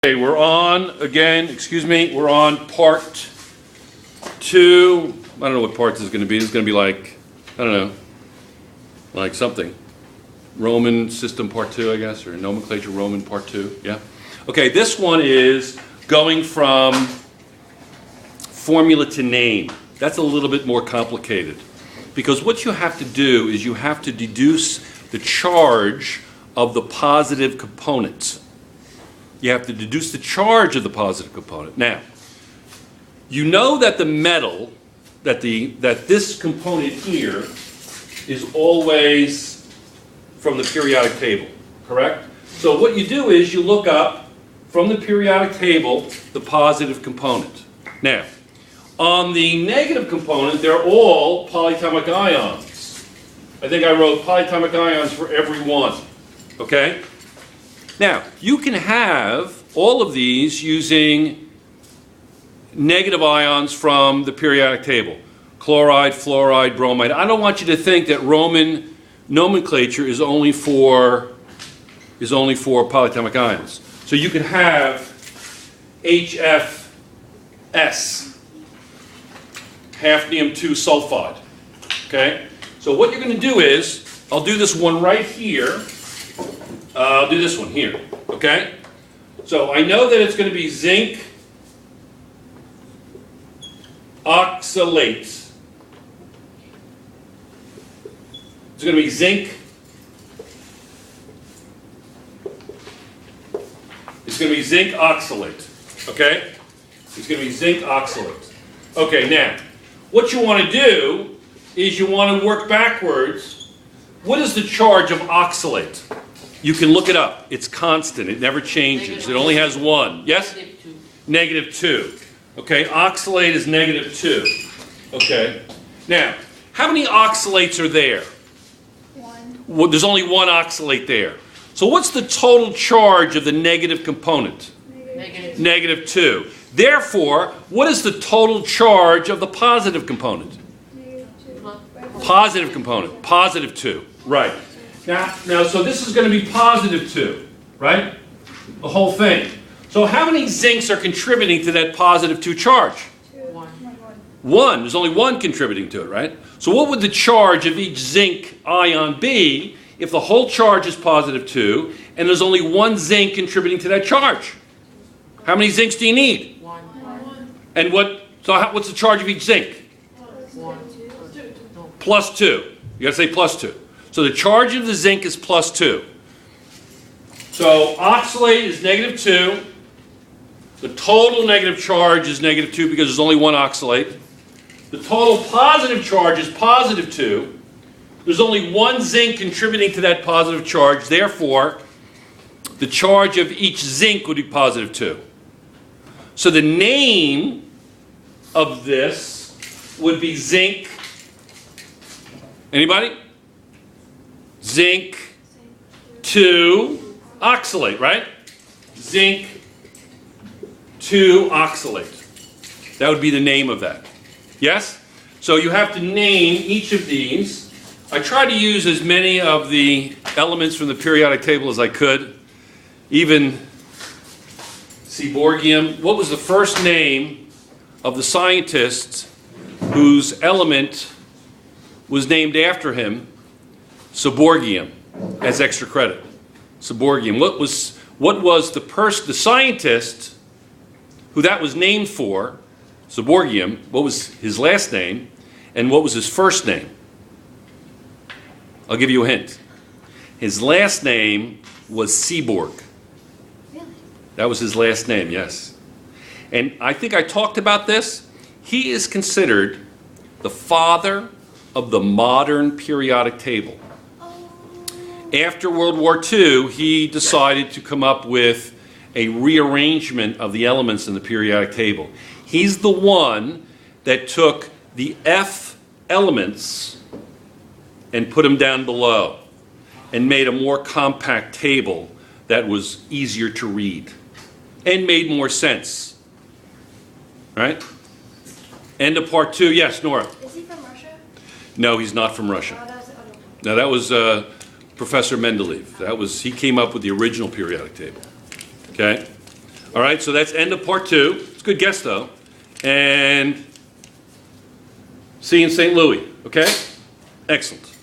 Okay, we're on, again, excuse me, we're on part 2. I don't know what part this is going to be. It's going to be like, I don't know, like something. Roman system part 2, I guess, or nomenclature Roman part 2, yeah? Okay, this one is going from formula to name. That's a little bit more complicated. Because what you have to do is you have to deduce the charge of the positive component. You have to deduce the charge of the positive component. Now, you know that the metal, that this component here is always from the periodic table, correct? So what you do is you look up from the periodic table the positive component. Now, on the negative component, they're all polyatomic ions. I think I wrote polyatomic ions for every one, okay? Now, you can have all of these using negative ions from the periodic table. Chloride, fluoride, bromide. I don't want you to think that Roman nomenclature is only for polyatomic ions. So you can have HFS, hafnium-2 sulfide. Okay? So what you're going to do is, I'll do this one right here. I'll do this one here. Okay? So I know that it's going to be zinc oxalate. It's going to be zinc. It's going to be zinc oxalate. Okay? It's going to be zinc oxalate. Okay, now, what you want to do is you want to work backwards. What is the charge of oxalate? You can look it up. It's constant. It never changes. It only has one. Yes? Negative 2. Okay, oxalate is negative 2. Okay. Now, how many oxalates are there? One. Well, there's only one oxalate there. So what's the total charge of the negative component? Negative 2. Therefore, what is the total charge of the positive component? Positive component. Positive 2. Right. Now, so this is going to be positive 2, right? The whole thing. So how many zincs are contributing to that positive 2 charge? 1. 1. There's only 1 contributing to it, right? So what would the charge of each zinc ion be if the whole charge is positive 2 and there's only 1 zinc contributing to that charge? How many zincs do you need? 1. And what's the charge of each zinc? 1. Plus 2. You got to say plus 2. So the charge of the zinc is plus 2. So oxalate is negative 2. The total negative charge is negative 2 because there's only one oxalate. The total positive charge is positive 2. There's only 1 zinc contributing to that positive charge. Therefore, the charge of each zinc would be positive 2. So the name of this would be zinc. Anybody? Zinc 2 oxalate, right? Zinc 2 oxalate. That would be the name of that. Yes? So you have to name each of these. I tried to use as many of the elements from the periodic table as I could. Even seaborgium. What was the first name of the scientist whose element was named after him? Seaborgium, as extra credit. Seaborgium. What was the scientist who that was named for? Seaborgium. What was his last name, and what was his first name? I'll give you a hint. His last name was Seaborg. Really? That was his last name. Yes. And I think I talked about this. He is considered the father of the modern periodic table. After World War II, he decided to come up with a rearrangement of the elements in the periodic table. He's the one that took the F elements and put them down below and made a more compact table that was easier to read and made more sense. Right? End of part 2. Yes, Nora? Is he from Russia? No, he's not from Russia. Oh, that was the other one. No, that was Professor Mendeleev. He came up with the original periodic table. Okay? All right, so that's end of part 2. It's a good guess, though. And see you in St. Louis, okay? Excellent.